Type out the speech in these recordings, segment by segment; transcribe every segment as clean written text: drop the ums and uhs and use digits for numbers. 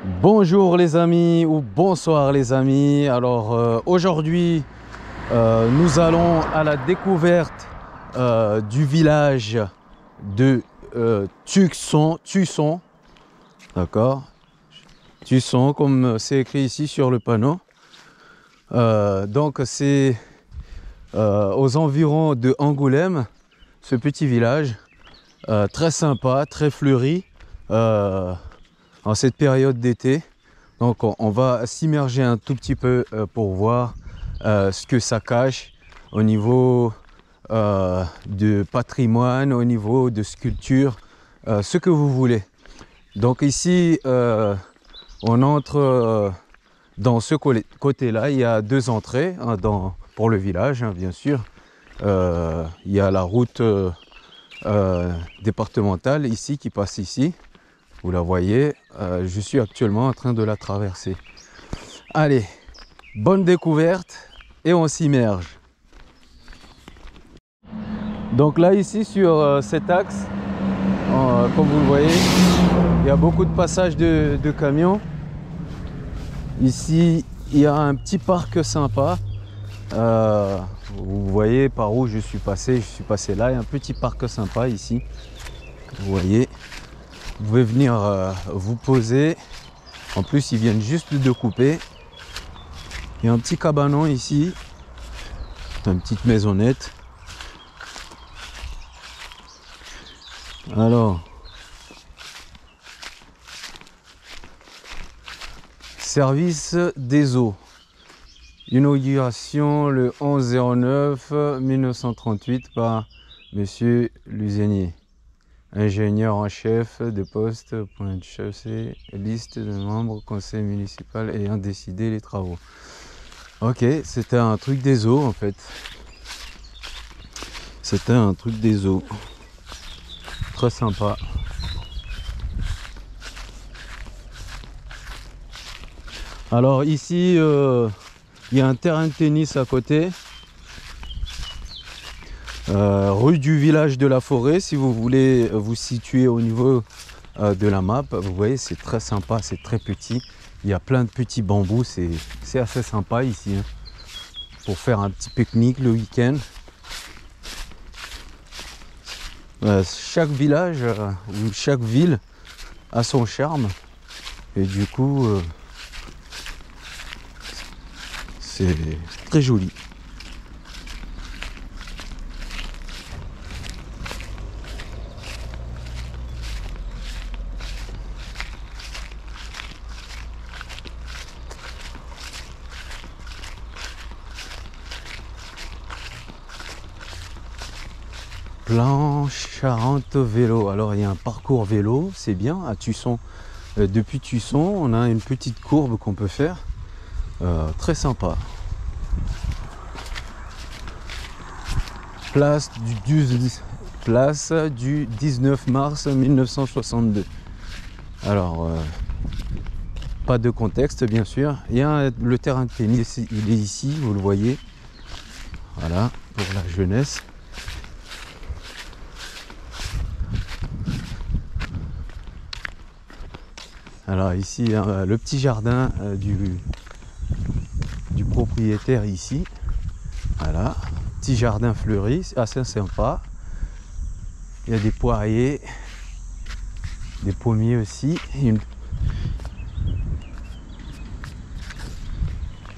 Bonjour les amis ou bonsoir les amis. Alors aujourd'hui nous allons à la découverte du village de Tucson, d'accord, Tucson comme c'est écrit ici sur le panneau. Donc c'est aux environs de Angoulême, ce petit village très sympa, très fleuri. En cette période d'été. Donc on va s'immerger un tout petit peu pour voir ce que ça cache au niveau de patrimoine, au niveau de sculpture, ce que vous voulez. Donc ici on entre dans ce côté-là, il y a deux entrées hein, pour le village hein, bien sûr. Il y a la route départementale ici qui passe ici. Vous la voyez, je suis actuellement en train de la traverser. Allez, bonne découverte et on s'immerge. Donc là ici sur cet axe, comme vous le voyez, il y a beaucoup de passages de camions. Ici, il y a un petit parc sympa. Vous voyez par où je suis passé là, il y a un petit parc sympa ici. Vous voyez. Vous pouvez venir vous poser. En plus, ils viennent juste de couper. Il y a un petit cabanon ici. Une petite maisonnette. Alors, service des eaux. Inauguration le 11/09/1938 par Monsieur Luzenier. Ingénieur en chef de poste, point de chaussée, liste de membres conseil municipal ayant décidé les travaux. Ok, c'était un truc des eaux en fait. C'était un truc des eaux. Très sympa. Alors ici, il y a un terrain de tennis à côté. Rue du village de la Forêt, si vous voulez vous situer au niveau de la map, vous voyez c'est très sympa, c'est très petit. Il y a plein de petits bambous, c'est assez sympa ici hein, pour faire un petit pique-nique le week-end. Chaque village ou chaque ville a son charme et du coup c'est très joli. Plan Charente vélo. Alors il y a un parcours vélo, c'est bien à Tucson. Depuis Tucson, on a une petite courbe qu'on peut faire. Très sympa. Place du 19 mars 1962. Alors, pas de contexte bien sûr. Il y a le terrain de tennis, il est ici, vous le voyez. Voilà, pour la jeunesse. Alors ici, le petit jardin du propriétaire ici. Voilà, petit jardin fleuri, c'est assez sympa. Il y a des poiriers, des pommiers aussi.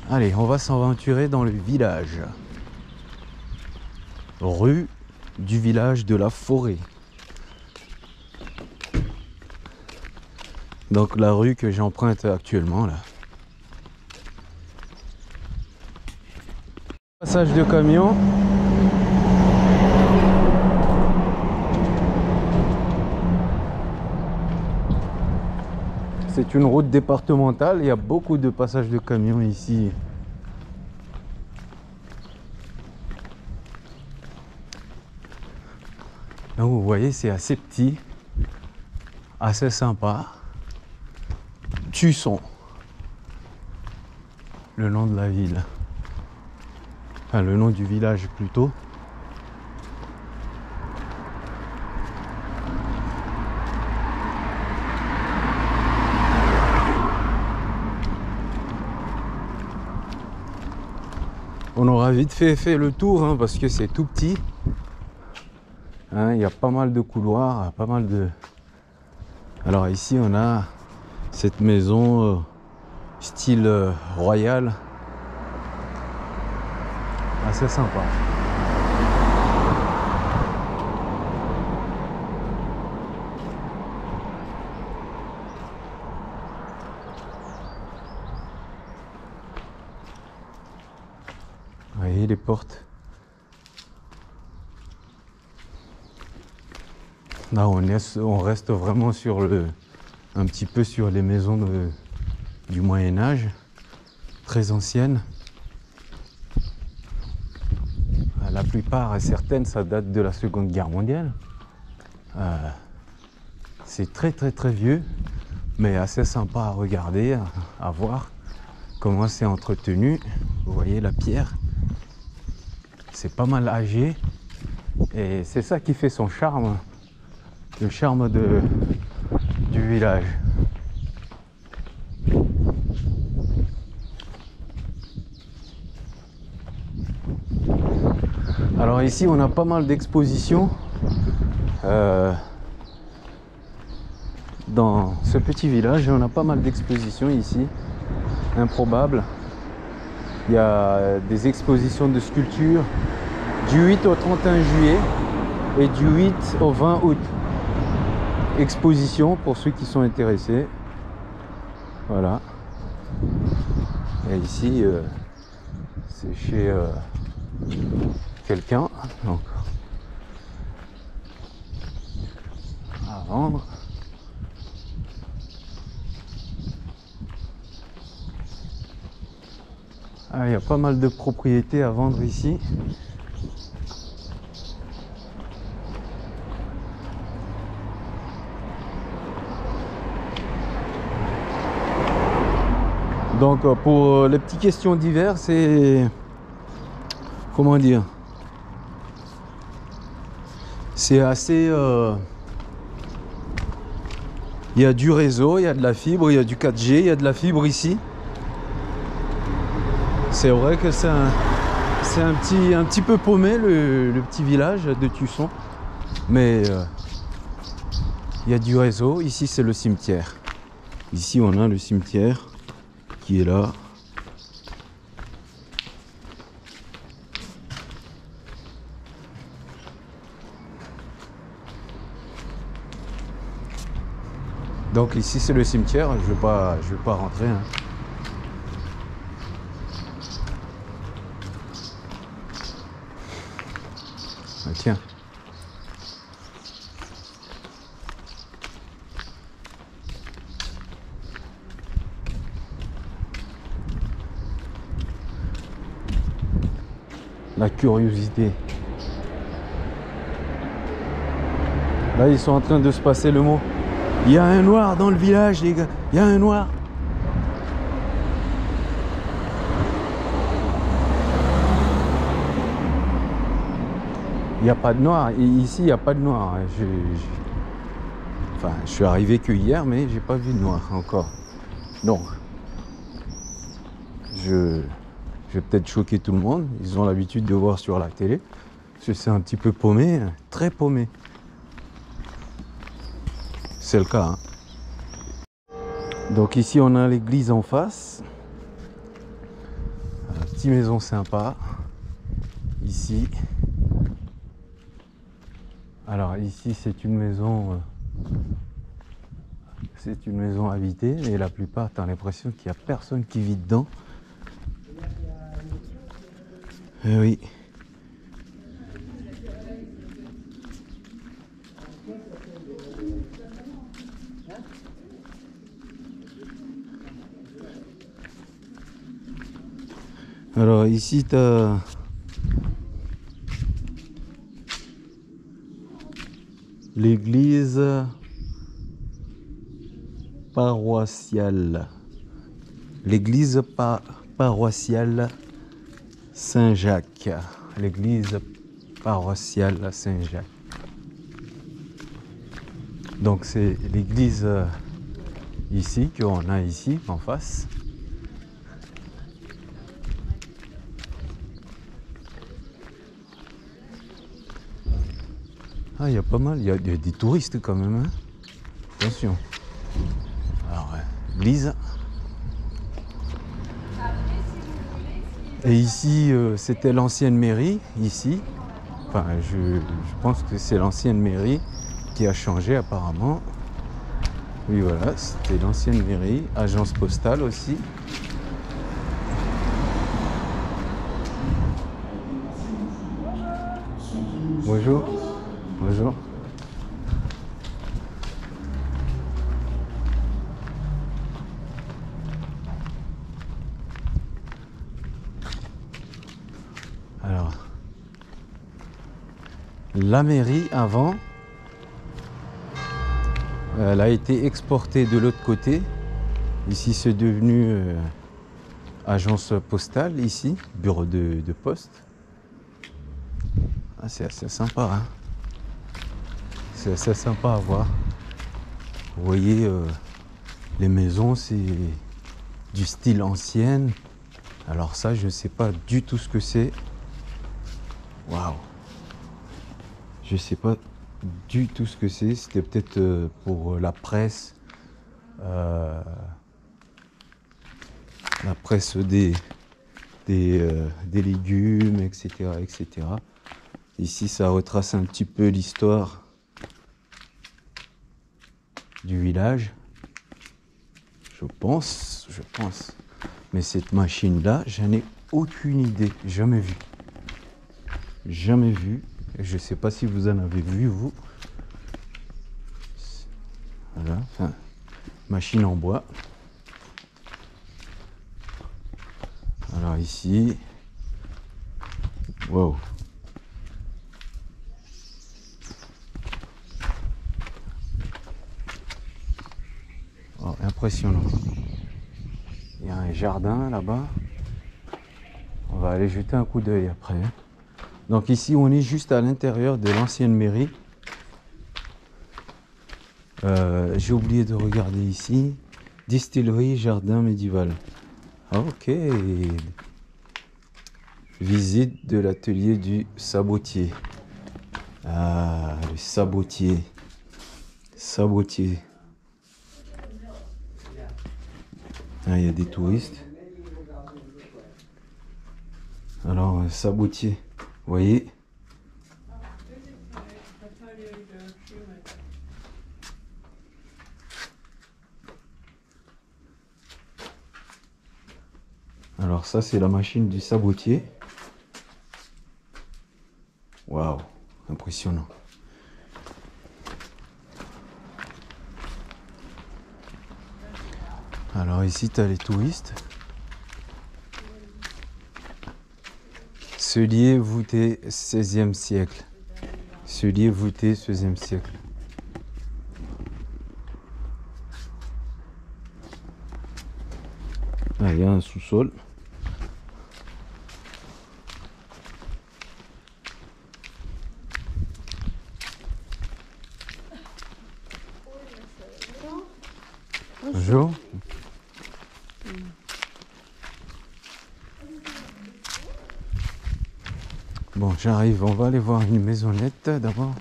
Allez, on va s'aventurer dans le village. Rue du village de la Forêt. Donc la rue que j'emprunte actuellement là. Passage de camion. C'est une route départementale, il y a beaucoup de passages de camions ici. Là, vous voyez, c'est assez petit, assez sympa. Tucson, le nom de la ville. Enfin, le nom du village plutôt. On aura vite fait le tour hein, parce que c'est tout petit. Hein, il y a pas mal de couloirs, pas mal de... Alors ici on a cette maison style royal. Assez sympa. Vous voyez les portes. Là on reste vraiment sur un petit peu sur les maisons du Moyen-Âge, très anciennes. La plupart, certaines, ça date de la Seconde Guerre mondiale. C'est très vieux, mais assez sympa à regarder, à voir comment c'est entretenu. Vous voyez la pierre. C'est pas mal âgé et c'est ça qui fait son charme, le charme du village. Alors ici on a pas mal d'expositions dans ce petit village, on a pas mal d'expositions ici, improbables. Il y a des expositions de sculptures du 8 au 31 juillet et du 8 au 20 août. Exposition pour ceux qui sont intéressés. Voilà. Et ici, c'est chez quelqu'un. Donc, à vendre. Ah, il y a pas mal de propriétés à vendre ici. Donc pour les petites questions d'hiver, c'est... Comment dire? C'est assez... Il y a du réseau, il y a de la fibre, il y a du 4G, il y a de la fibre ici. C'est vrai que c'est un petit peu paumé le petit village de Tusson, mais il y a du réseau. Ici c'est le cimetière. Ici on a le cimetière qui est là. Donc ici c'est le cimetière. Je vais pas rentrer. Hein. Ah, tiens. La curiosité. Là, ils sont en train de se passer le mot. Il y a un noir dans le village, les gars. Il y a un noir. Il n'y a pas de noir. Et ici, il n'y a pas de noir. Enfin, je suis arrivé que hier, mais j'ai pas vu de noir encore. Donc, je vais peut-être choquer tout le monde. Ils ont l'habitude de voir sur la télé. Parce que c'est un petit peu paumé, très paumé. C'est le cas. Hein. Donc ici, on a l'église en face. Une petite maison sympa. Ici. Alors ici, c'est une maison habitée. Et la plupart, tu as l'impression qu'il n'y a personne qui vit dedans. Eh oui. Alors ici, tu as l'église paroissiale. L'église paroissiale Saint-Jacques. L'église paroissiale Saint-Jacques. Donc c'est l'église ici qu'on a ici en face. Ah, il y a pas mal, il y a des touristes quand même, hein. Attention. Alors, l'église. Et ici, c'était l'ancienne mairie, ici. Enfin, je pense que c'est l'ancienne mairie qui a changé apparemment. Oui, voilà, c'était l'ancienne mairie, agence postale aussi. Bonjour. Bonjour. Alors, la mairie avant, elle a été exportée de l'autre côté. Ici, c'est devenu agence postale, ici, bureau de poste. Ah, c'est assez sympa, hein. C'est assez sympa à voir. Vous voyez, les maisons, c'est du style ancien. Alors ça, je ne sais pas du tout ce que c'est. Waouh! Je ne sais pas du tout ce que c'est. C'était peut-être pour la presse. La presse des légumes, etc., etc. Ici, ça retrace un petit peu l'histoire du village. Je pense. Mais cette machine-là, j'en ai aucune idée. Jamais vu. Jamais vu. Je ne sais pas si vous en avez vu, vous. Voilà. Enfin, machine en bois. Alors ici. Wow. Oh, impressionnant. Il y a un jardin là-bas. On va aller jeter un coup d'œil après. Donc ici, on est juste à l'intérieur de l'ancienne mairie. J'ai oublié de regarder ici. Distillerie, jardin médiéval. Ah, ok. Visite de l'atelier du sabotier. Ah, le sabotier. Sabotier. Ah, il y a des touristes. Alors, sabotier. Vous voyez? Alors ça, c'est la machine du sabotier. Waouh, impressionnant. Alors ici, tu as les touristes. Cellier voûté 16e siècle. Cellier voûté 16e siècle. Ah, il y a un sous-sol. Bonjour. Bon, j'arrive. On va aller voir une maisonnette d'abord.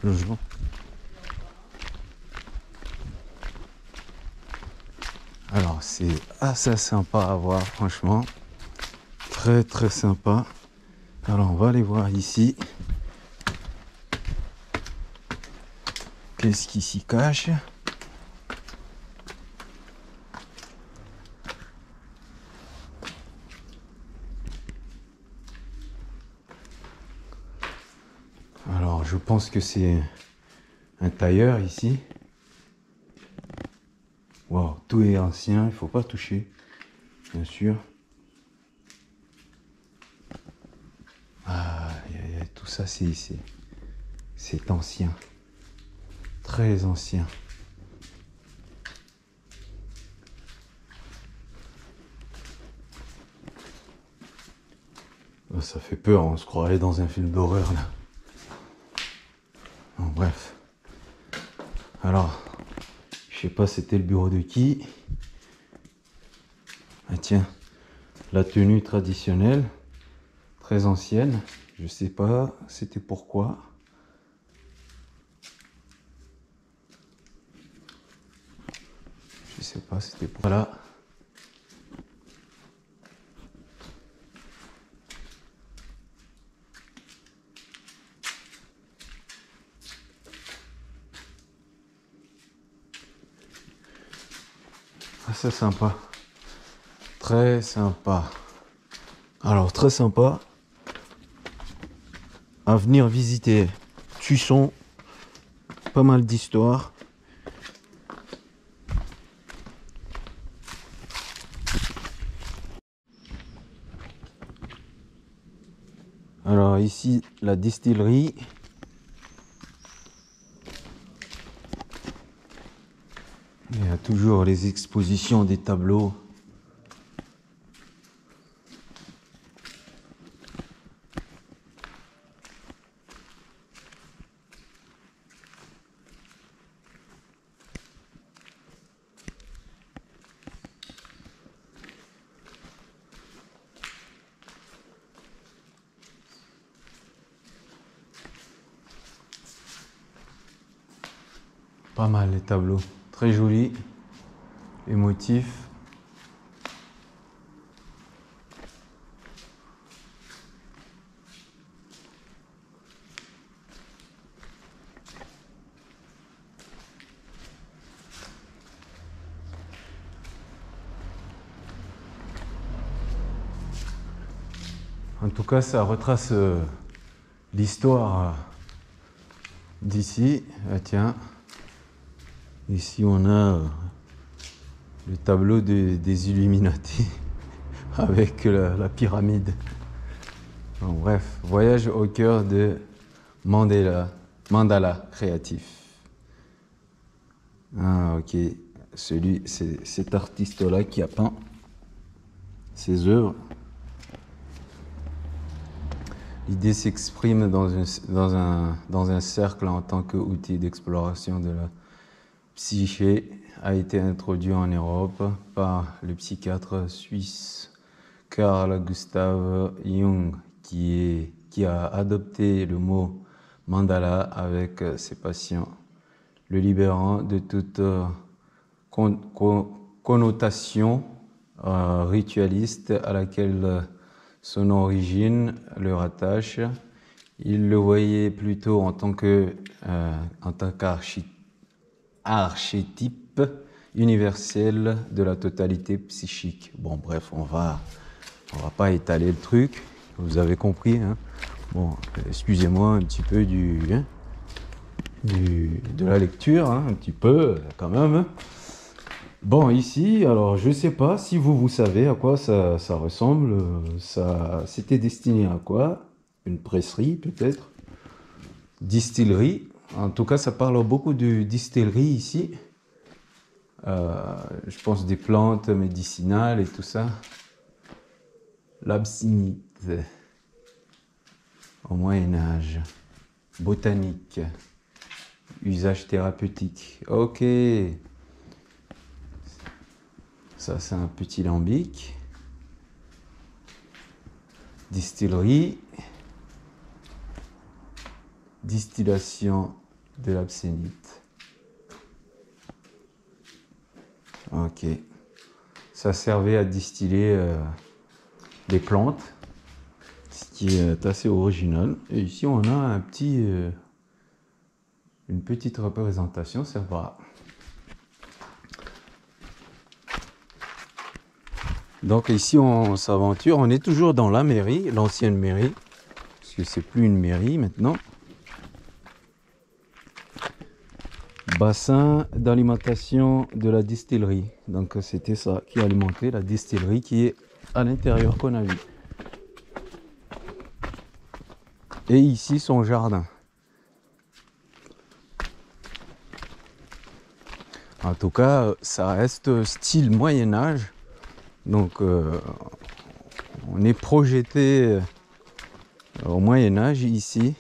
Bonjour. Alors, c'est assez sympa à voir, franchement. Très, très sympa. Alors, on va aller voir ici. Qu'est-ce qui s'y cache? Alors, je pense que c'est un tailleur ici. Wow, tout est ancien, il faut pas toucher, bien sûr. Ah, tout ça, c'est ancien, très ancien. Oh, ça fait peur, on se croirait dans un film d'horreur là. Bon, bref. Alors, je sais pas c'était le bureau de qui. Ah tiens, la tenue traditionnelle, très ancienne. Je sais pas c'était pourquoi. Je sais pas, c'était pour... Voilà. Ah, c'est sympa. Très sympa. Alors, très sympa. À venir visiter Tucson. Pas mal d'histoires. Alors ici, la distillerie. Il y a toujours les expositions des tableaux. Pas mal les tableaux. Très jolis. Émotifs. En tout cas, ça retrace l'histoire d'ici. Ah, tiens, ici on a le tableau des Illuminati avec la pyramide. Bon, bref, voyage au cœur de Mandala créatif. Ah, ok, c'est cet artiste-là qui a peint ses œuvres. L'idée s'exprime dans un cercle en tant qu'outil d'exploration de la psyché, a été introduit en Europe par le psychiatre suisse Carl Gustav Jung, qui a adopté le mot mandala avec ses patients, le libérant de toute connotation ritualiste à laquelle son origine le rattache. Il le voyait plutôt en tant qu'archétype universel de la totalité psychique. Bon, bref, on va pas étaler le truc, vous avez compris, hein. Bon, excusez-moi un petit peu de la lecture, hein, un petit peu quand même. Bon, ici, alors je sais pas si vous savez à quoi ça ressemble. C'était destiné à quoi? Une presserie peut-être? Distillerie. En tout cas, ça parle beaucoup de distillerie ici. Je pense des plantes médicinales et tout ça. L'absinthe au Moyen-Âge. Botanique. Usage thérapeutique. Ok. Ça, c'est un petit lambic. Distillerie. Distillation de l'absinthe. Ok. Ça servait à distiller des plantes, ce qui est assez original. Et ici, on a une petite représentation, ça va. Donc ici on s'aventure, on est toujours dans la mairie, l'ancienne mairie, parce que c'est plus une mairie maintenant. Bassin d'alimentation de la distillerie, donc c'était ça qui alimentait la distillerie qui est à l'intérieur qu'on a vu. Et ici son jardin. En tout cas, ça reste style Moyen-Âge. Donc, on est projeté au Moyen-Âge ici.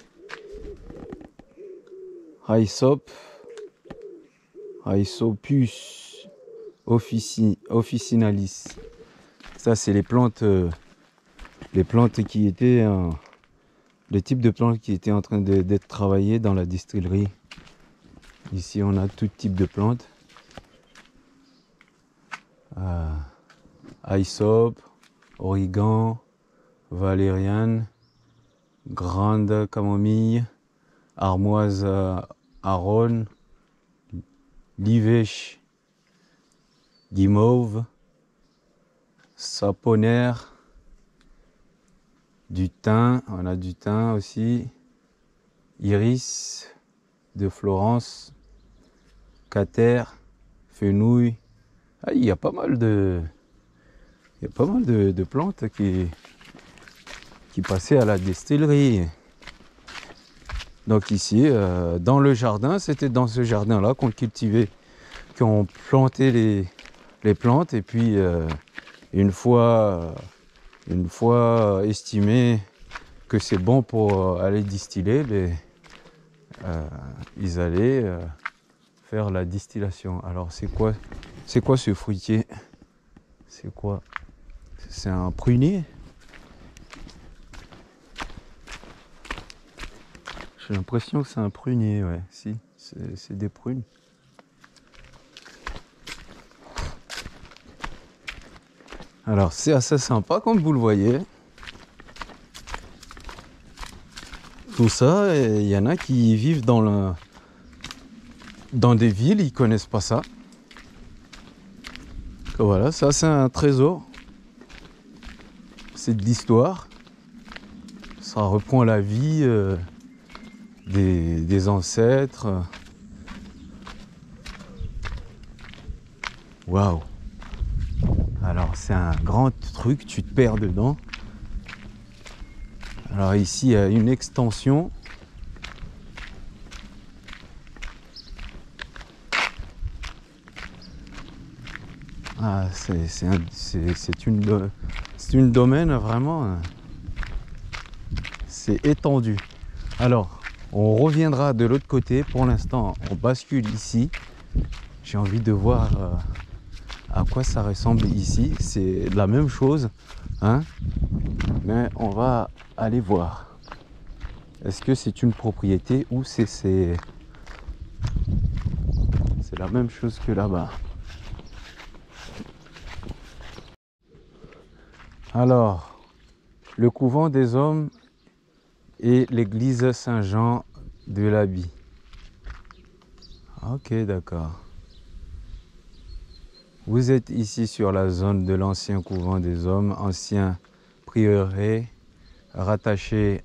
Rhizopus officinalis. Ça, c'est les plantes qui étaient, le type de plantes qui étaient en train d'être travaillées dans la distillerie. Ici, on a tout type de plantes. hyssop, origan, valériane, grande camomille, armoise aron, livèche, guimauve, saponaire, du thym, on a du thym aussi, iris de Florence, cater, fenouil. Ah, il y a pas mal de plantes qui passaient à la distillerie. Donc ici, dans le jardin, c'était dans ce jardin-là qu'on cultivait, qu'on plantait les plantes. Et puis, une fois estimé que c'est bon pour aller distiller, ils allaient faire la distillation. Alors, c'est quoi ce fruitier? C'est quoi? C'est un prunier? J'ai l'impression que c'est un prunier, ouais. Si, c'est des prunes. Alors, c'est assez sympa, comme vous le voyez. Tout ça, il y en a qui vivent dans des villes, ils connaissent pas ça. Voilà, ça c'est un trésor. C'est de l'histoire. Ça reprend la vie des ancêtres. Waouh! Alors c'est un grand truc, tu te perds dedans. Alors ici il y a une extension. Ah, c'est une domaine vraiment, c'est étendu. Alors, on reviendra de l'autre côté. Pour l'instant, on bascule ici. J'ai envie de voir à quoi ça ressemble ici. C'est la même chose, hein, mais on va aller voir. Est-ce que c'est une propriété ou c'est la même chose que là-bas? Alors, le couvent des hommes et l'église Saint-Jean de l'Abbaye. Ok, d'accord. Vous êtes ici sur la zone de l'ancien couvent des hommes, ancien prieuré rattaché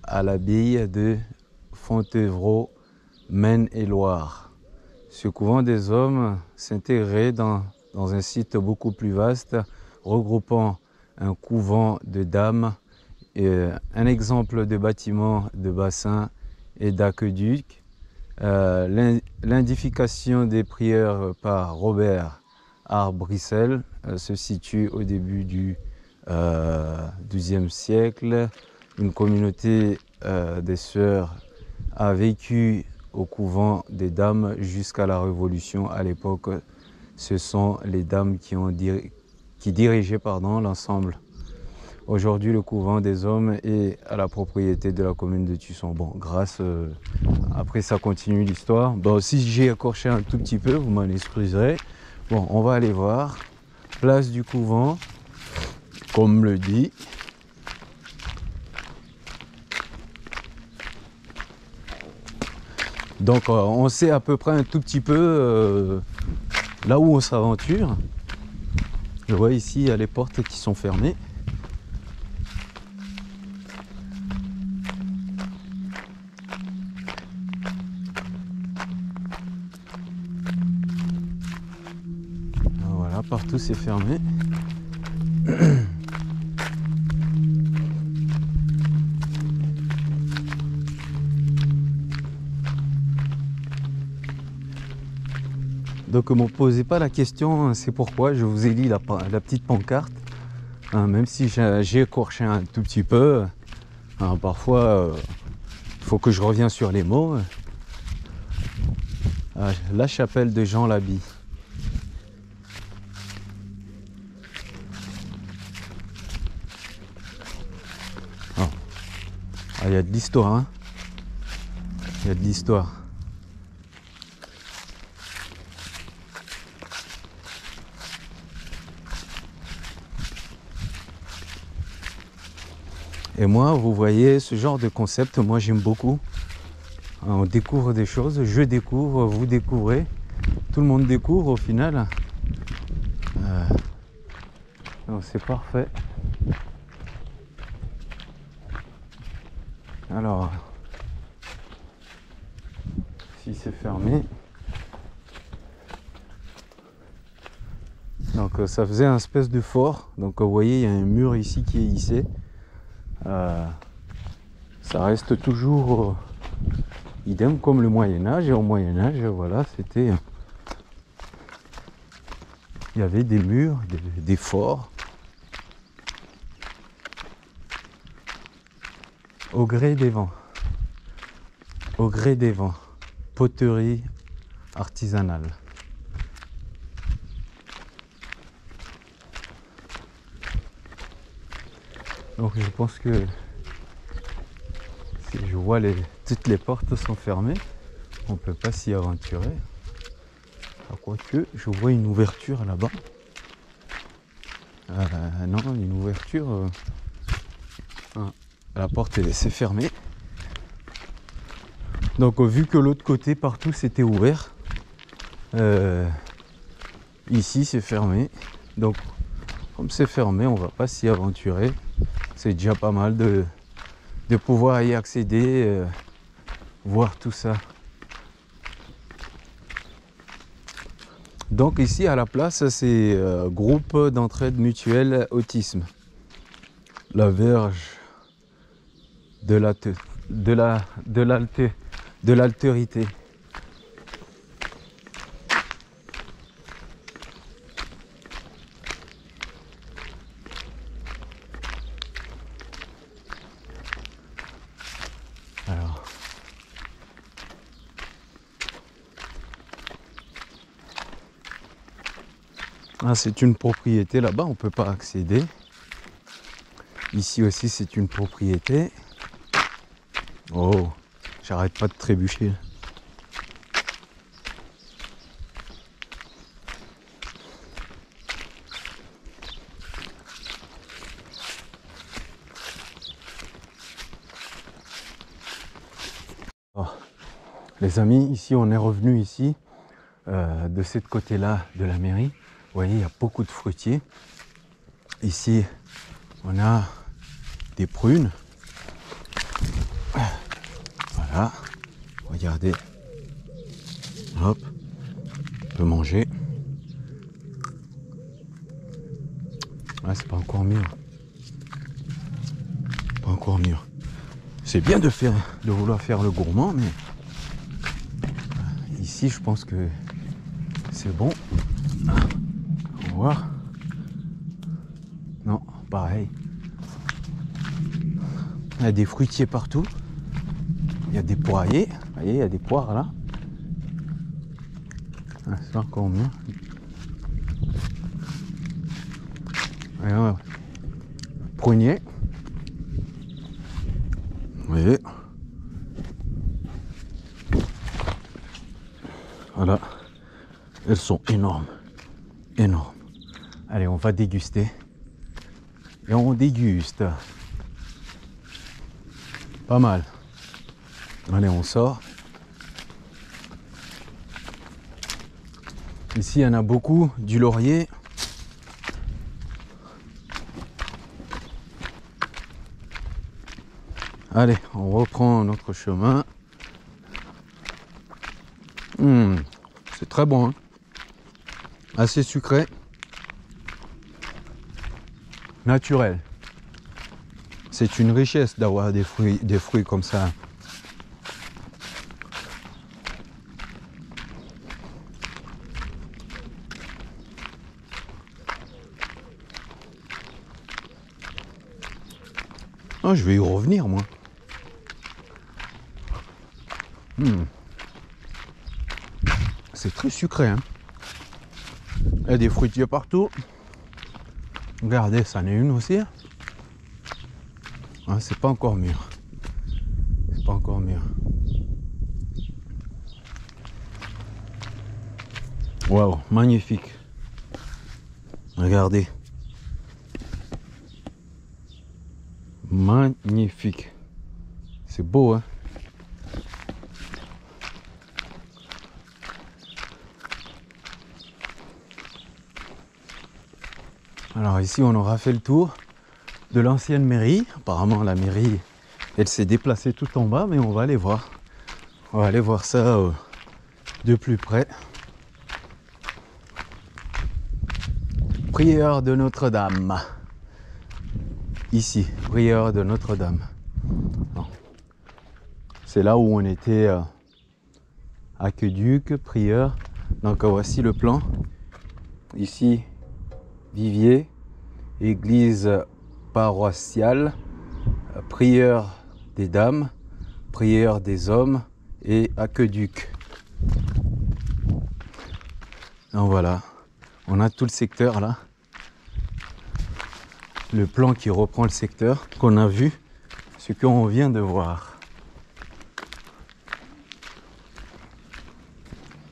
à l'abbaye de Fontevraud, Maine-et-Loire. Ce couvent des hommes s'intégrait dans un site beaucoup plus vaste, regroupant un couvent de dames, un exemple de bâtiment de bassin et d'aqueduc, l'indification des prières par Robert Arbrissel se situe au début du XIIe siècle. Une communauté des sœurs a vécu au couvent des dames jusqu'à la Révolution. À l'époque, ce sont les dames qui dirigeaient l'ensemble. Aujourd'hui, le couvent des hommes est à la propriété de la commune de Tusson. Bon, après ça continue l'histoire. Bon, si j'ai écorché un tout petit peu, vous m'en excuserez. Bon, on va aller voir. Place du couvent, comme le dit. Donc on sait à peu près un tout petit peu là où on s'aventure. Je vois ici, il y a les portes qui sont fermées. Voilà, partout c'est fermé. Donc ne me posez pas la question, c'est pourquoi je vous ai lu la petite pancarte. Hein, même si j'ai écorché un tout petit peu, hein, parfois il faut que je revienne sur les mots. La chapelle de Jean Labie. Il y a de l'histoire, hein. Il y a de l'histoire. Et moi, vous voyez, ce genre de concept, moi j'aime beaucoup. On découvre des choses, je découvre, vous découvrez, tout le monde découvre au final. Donc c'est parfait. Alors, si c'est fermé, donc ça faisait un espèce de fort. Donc vous voyez, il y a un mur ici qui est hissé. Ça reste toujours idem comme le Moyen-Âge. Et au Moyen-Âge, voilà, c'était... Il y avait des murs, des forts. Au gré des vents. Au gré des vents. Poterie artisanale. Donc je pense que si je vois toutes les portes sont fermées, on ne peut pas s'y aventurer. Quoique je vois une ouverture là-bas. Non, une ouverture. La porte est laissée fermée. Donc vu que l'autre côté partout c'était ouvert, ici c'est fermé. Donc comme c'est fermé, on va pas s'y aventurer. C'est déjà pas mal de pouvoir y accéder, voir tout ça. Donc ici à la place, c'est groupe d'entraide mutuelle autisme. La verge de l'altérité. Alors, c'est une propriété là-bas, on ne peut pas accéder. Ici aussi c'est une propriété. Oh, j'arrête pas de trébucher. Oh, les amis, ici on est revenu ici, de cette côté-là de la mairie. Vous voyez, il y a beaucoup de fruitiers. Ici, on a des prunes. Voilà, regardez. Hop, on peut manger. C'est pas encore mûr. Pas encore mûr. C'est bien de vouloir faire le gourmand, mais ici, je pense que c'est bon. On va voir. Non, pareil. Il y a des fruitiers partout. Il y a des poiriers. Vous voyez, il y a des poires là. C'est encore mieux. Prunier. Vous voyez. Voilà. Elles sont énormes. Énormes. Allez, on va déguster. Et on déguste. Pas mal. Allez, on sort. Ici, il y en a beaucoup. Du laurier. Allez, on reprend notre chemin. C'est très bon. Hein, assez sucré. Naturel. C'est une richesse d'avoir des fruits comme ça. Oh, je vais y revenir, moi. C'est très sucré. Hein. Il y a des fruitiers partout. Regardez, ça en est une aussi. C'est pas encore mûr. C'est pas encore mûr. Waouh, magnifique. Regardez. Magnifique. C'est beau, hein? Alors ici, on aura fait le tour de l'ancienne mairie. Apparemment, la mairie, elle s'est déplacée tout en bas, mais on va aller voir. On va aller voir ça de plus près. Prieure de Notre-Dame. Ici, prieure de Notre-Dame. C'est là où on était aqueduc, prieure. Donc voici le plan. Ici, vivier, église paroissiale, prieure des dames, prieure des hommes et aqueduc. Donc voilà, on a tout le secteur là. Le plan qui reprend le secteur qu'on a vu, ce qu'on vient de voir.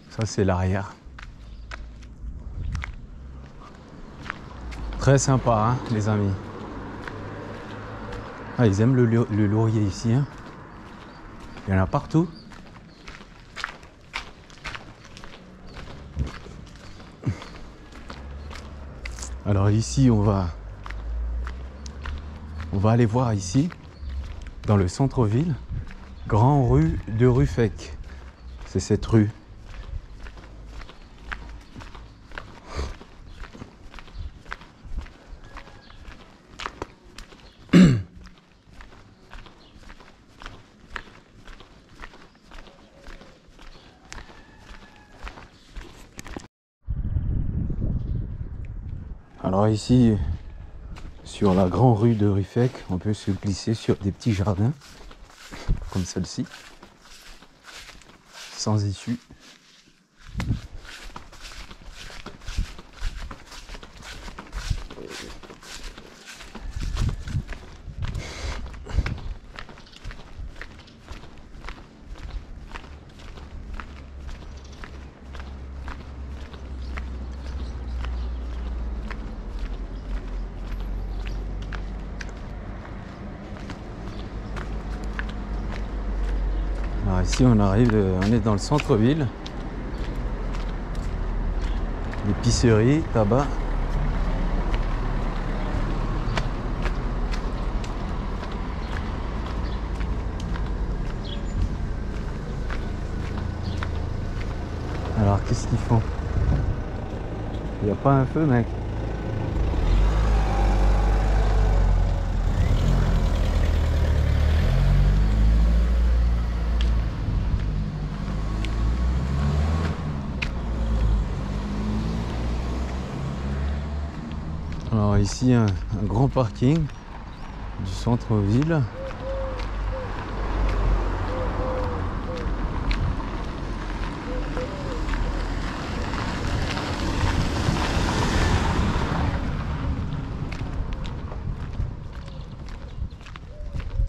Ça c'est l'arrière. Très sympa, hein, les amis. Ah, ils aiment le laurier ici, hein. Il y en a partout. Alors ici, on va aller voir ici, dans le centre-ville, Grand Rue de Ruffec. C'est cette rue. Alors ici, sur la grande rue de Ruffec, on peut se glisser sur des petits jardins, comme celle-ci, sans issue. Alors ici on est dans le centre-ville. Épicerie, tabac. Alors qu'est-ce qu'ils font? Il n'y a pas un feu, mec? Alors ici un grand parking du centre-ville.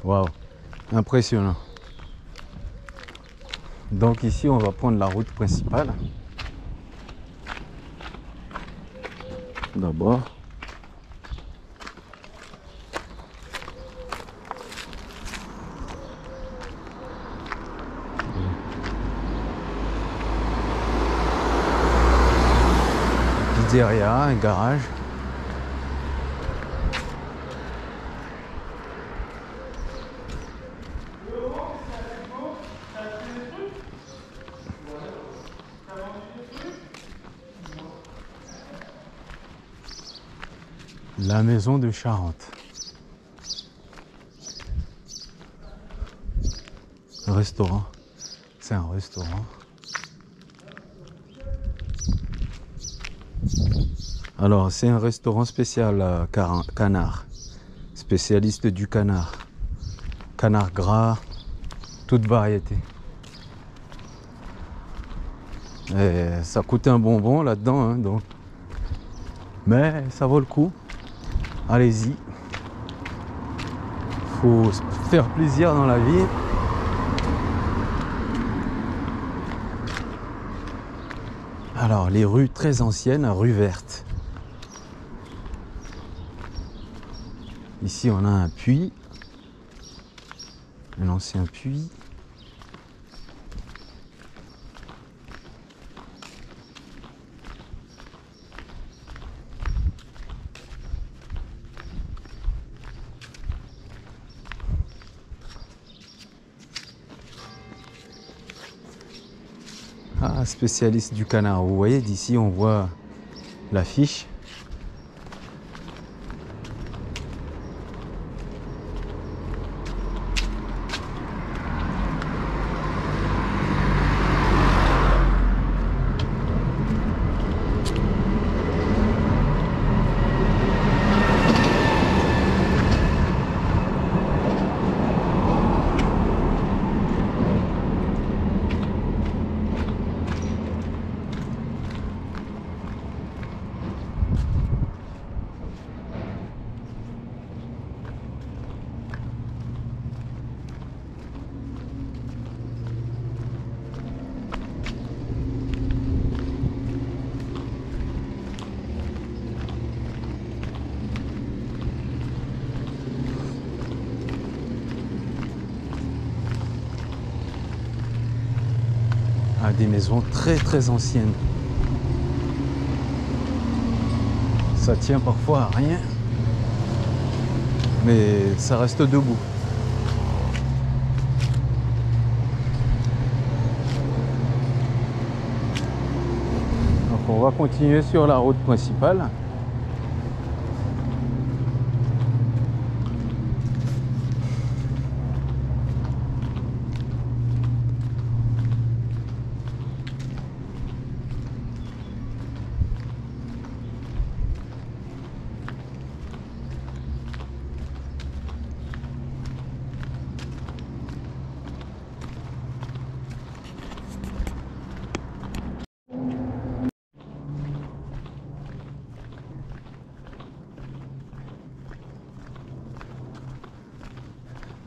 Waouh, impressionnant. Donc ici on va prendre la route principale. D'abord. Pizzeria, un garage. La maison de Charente. Un restaurant. C'est un restaurant. Alors, c'est un restaurant spécial canard. Spécialiste du canard. Canard gras, toute variété. Et ça coûte un bonbon là-dedans, hein, donc. Mais ça vaut le coup. Allez-y. Faut se faire plaisir dans la vie. Alors, les rues très anciennes, rue verte. Ici, on a un puits Un ancien puits. Ah, spécialiste du canard. Vous voyez, d'ici, on voit l'affiche. Ah, des maisons très anciennes. Ça tient parfois à rien, mais ça reste debout. Donc on va continuer sur la route principale.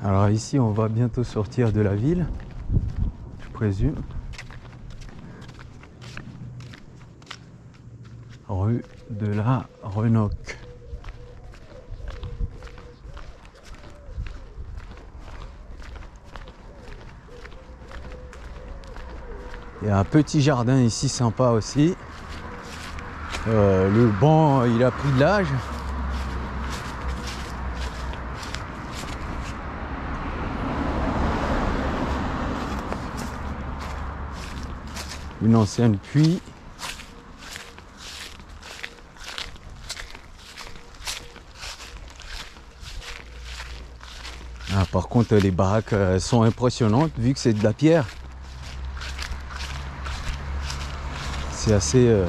Alors ici, on va bientôt sortir de la ville, je présume. Rue de la Renoc. Il y a un petit jardin ici sympa aussi. Le banc, il a pris de l'âge. Une ancienne puits. Ah, par contre, les baraques sont impressionnantes vu que c'est de la pierre. C'est assez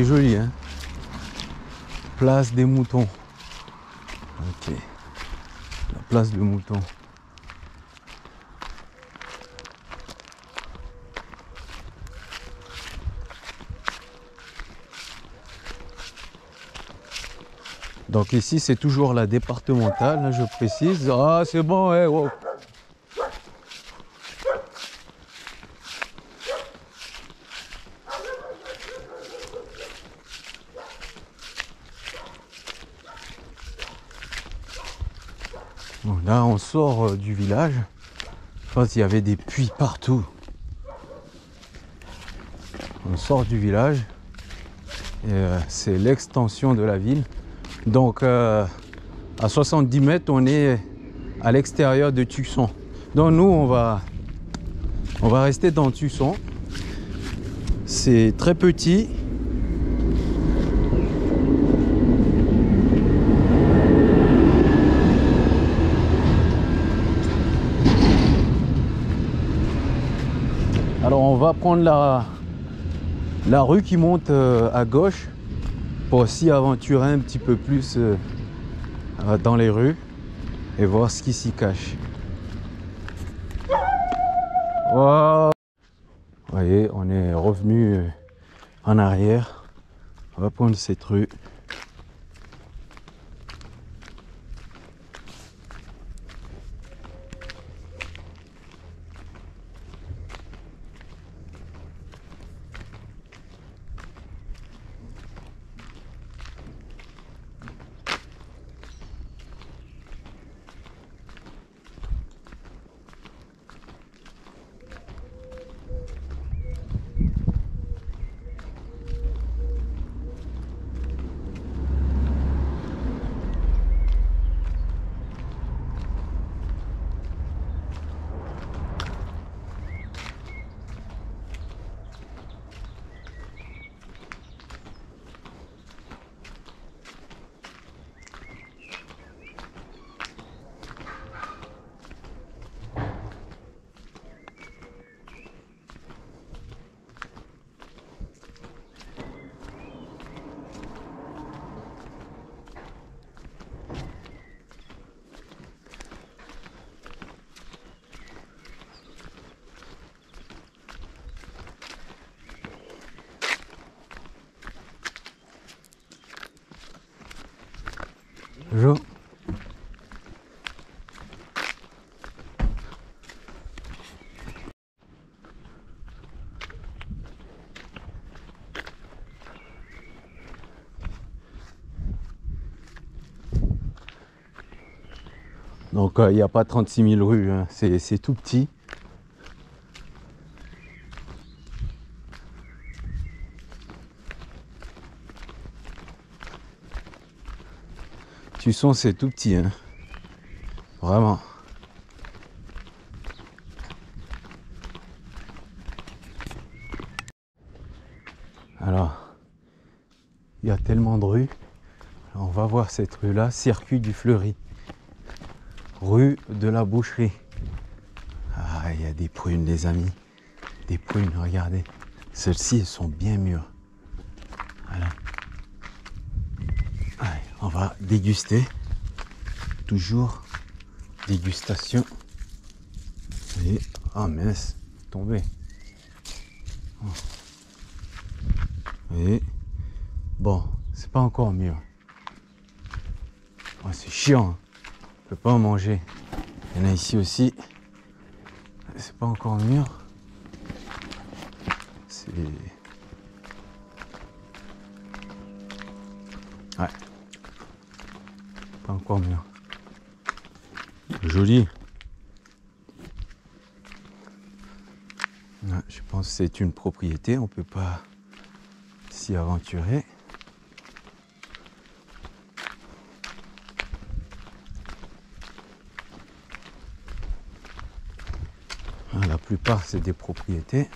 joli, hein. Place des moutons. Ok. La place de moutons. Donc ici, c'est toujours la départementale, là, je précise. Ah, c'est bon, ouais, wow. Bon, là, on sort du village. Je pense qu'il y avait des puits partout. On sort du village. Et c'est l'extension de la ville. Donc, à 70 mètres, on est à l'extérieur de Tucson. Donc, nous, on va rester dans Tucson. C'est très petit. Alors on va prendre la rue qui monte à gauche pour s'y aventurer un petit peu plus dans les rues et voir ce qui s'y cache. Wow. Vous voyez, on est revenu en arrière. On va prendre cette rue. Bonjour. Donc il n'y a pas 36 000 rues, hein. C'est tout petit. Tusson, c'est tout petit, hein. Vraiment. Alors, il y a tellement de rues. On va voir cette rue-là, circuit du Fleury. Rue de la Boucherie. Ah, il y a des prunes, les amis. Des prunes, regardez. Celles-ci, elles sont bien mûres. Voilà. Allez, on va déguster. Toujours dégustation. Et, ah mince, tombé. Et bon, c'est pas encore mûr. Oh, c'est chiant. On peut pas en manger. Il y en a ici aussi. C'est pas encore mûr. C'est... Ouais. Pas encore mûr. Joli. Ouais, je pense que c'est une propriété. On peut pas s'y aventurer. La plupart, c'est des propriétés.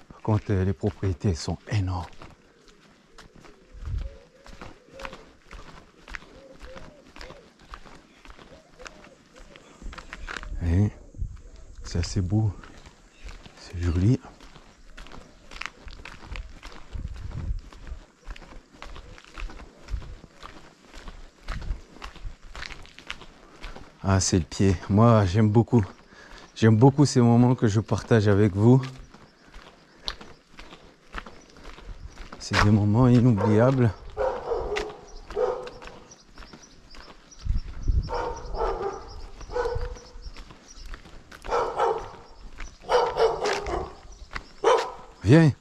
Par contre, les propriétés sont énormes. Et c'est assez beau, c'est joli. Ah, c'est le pied. Moi, j'aime beaucoup. J'aime beaucoup ces moments que je partage avec vous. C'est des moments inoubliables. Viens.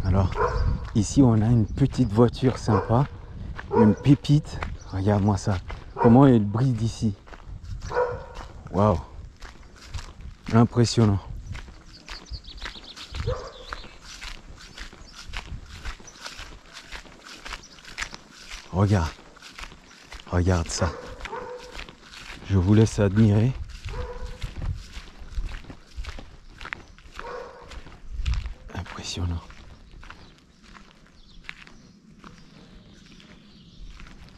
Alors, ici, on a une petite voiture sympa, une pépite. Regarde-moi ça. Comment elle brille d'ici. Waouh. Impressionnant. Regarde. Regarde ça. Je vous laisse admirer. Impressionnant.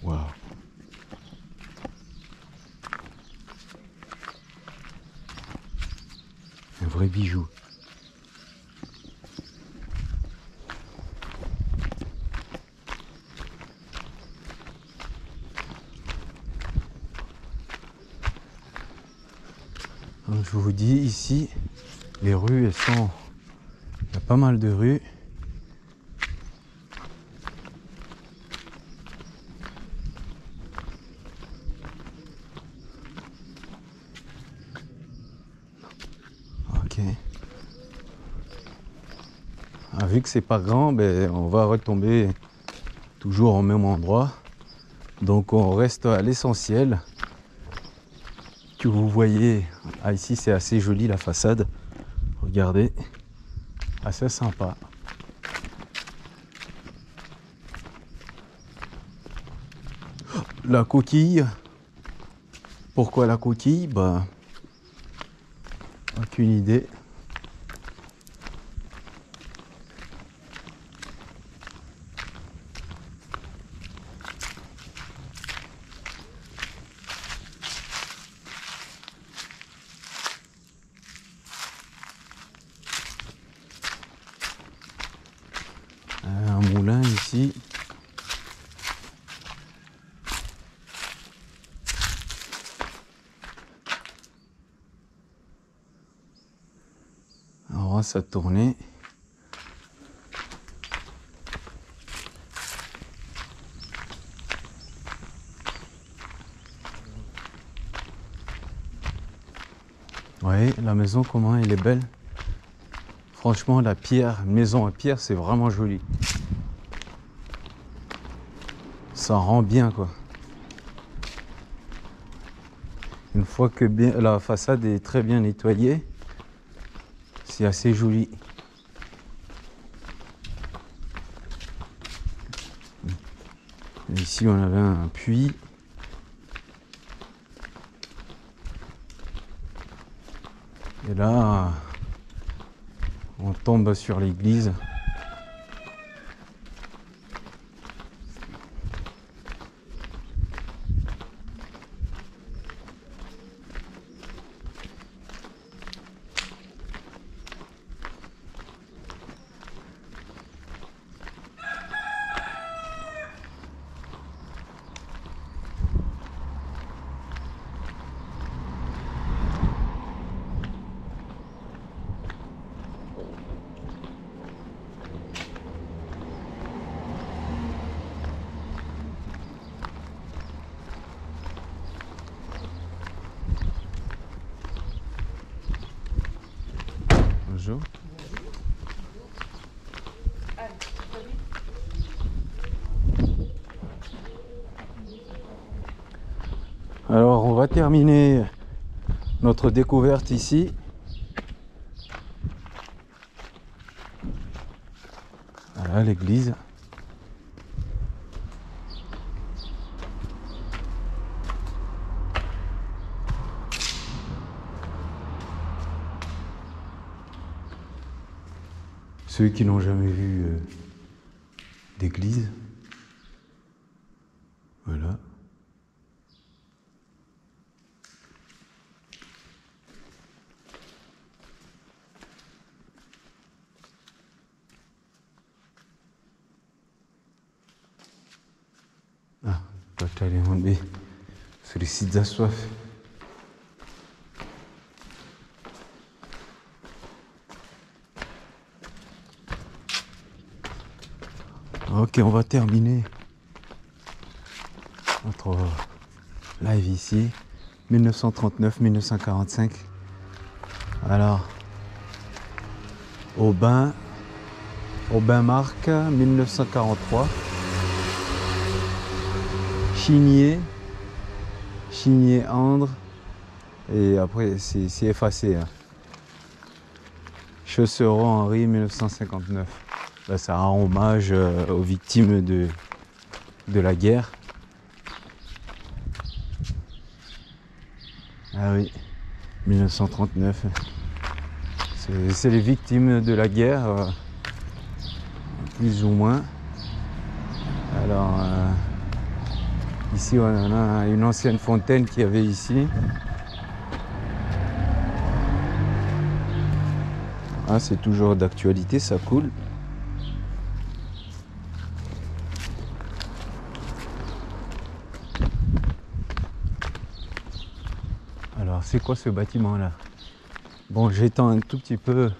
Waouh. Un vrai bijou. Donc, je vous dis ici, les rues, elles sont... Il y a pas mal de rues. Ok. Ah, vu que c'est pas grand, ben, on va retomber toujours au même endroit. Donc on reste à l'essentiel. Que vous voyez, ah, ici c'est assez joli la façade. Regardez, assez sympa. La coquille. Pourquoi la coquille? Bah, aucune idée. Un moulin ici. Alors ça tournait. Oui, la maison, comment elle est belle. Franchement, la pierre, maison en pierre, c'est vraiment joli. Ça rend bien, quoi. Une fois que la façade est très bien nettoyée, c'est assez joli. Ici, on avait un puits. Et là, on tombe sur l'église. Bonjour. Alors on va terminer notre découverte ici. Voilà l'église. Ceux qui n'ont jamais vu d'église, voilà. Ah, je vais aller demander sur les sites à soif. Ok, on va terminer notre live ici. 1939-1945. Alors, Aubin Marc, 1943. Chigné Andre. Et après, c'est effacé. Hein. Chossereau Henri, 1959. Là, ça rend hommage aux victimes de la guerre. Ah oui, 1939. C'est les victimes de la guerre, plus ou moins. Alors, ici, on a une ancienne fontaine qu'il y avait ici. Ah, c'est toujours d'actualité, ça coule. Alors, c'est quoi ce bâtiment-là? Bon, j'étends un tout petit peu.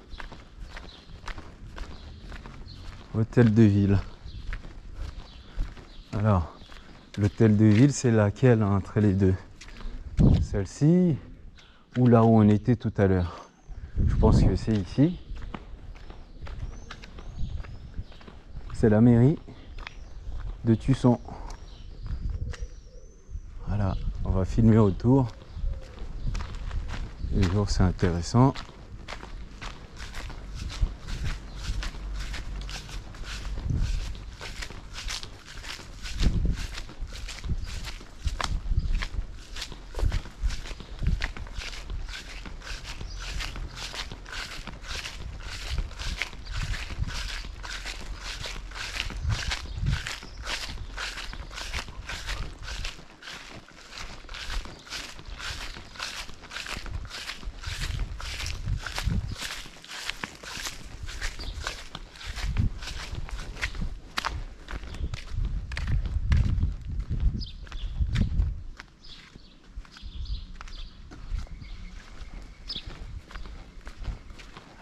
Hôtel de ville. Alors, l'hôtel de ville, c'est laquelle entre les deux? Celle-ci ou là où on était tout à l'heure? Je pense que c'est ici. C'est la mairie de Tusson. Voilà, on va filmer autour. Les jours, c'est intéressant.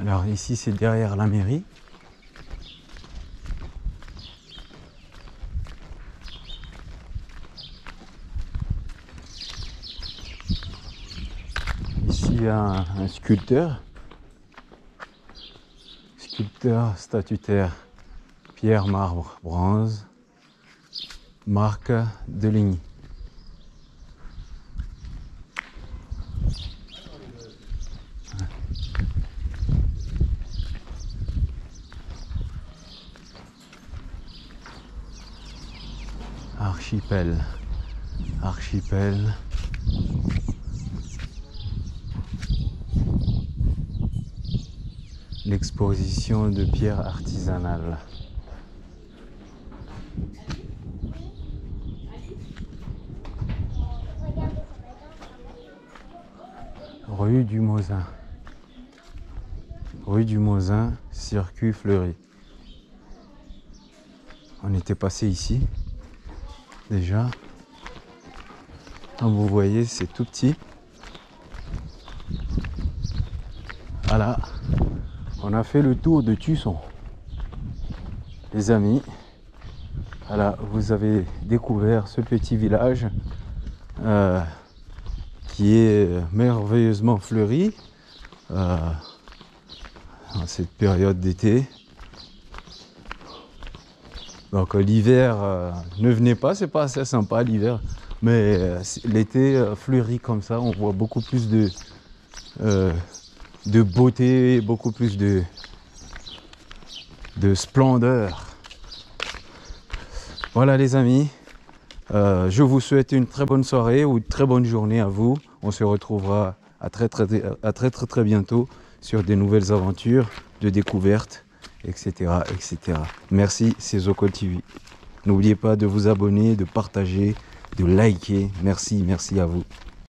Alors ici c'est derrière la mairie. Ici il y a un sculpteur. Sculpteur statutaire, pierre, marbre, bronze, Marc Deligny. Archipel, archipel. L'exposition de pierres artisanales. Rue du Mosin. Rue du Mosin, circuit Fleury. On était passé ici déjà. Comme vous voyez, c'est tout petit. Voilà. On a fait le tour de Tusson. Les amis, voilà, vous avez découvert ce petit village qui est merveilleusement fleuri en cette période d'été. Donc l'hiver ne venez pas, c'est pas assez sympa l'hiver, mais l'été fleuri comme ça, on voit beaucoup plus de beauté, beaucoup plus de splendeur. Voilà les amis, je vous souhaite une très bonne soirée ou une très bonne journée à vous. On se retrouvera à très bientôt sur des nouvelles aventures de découvertes, etc. etc. Merci, c'est Zoko TV. N'oubliez pas de vous abonner, de partager, de liker. Merci à vous.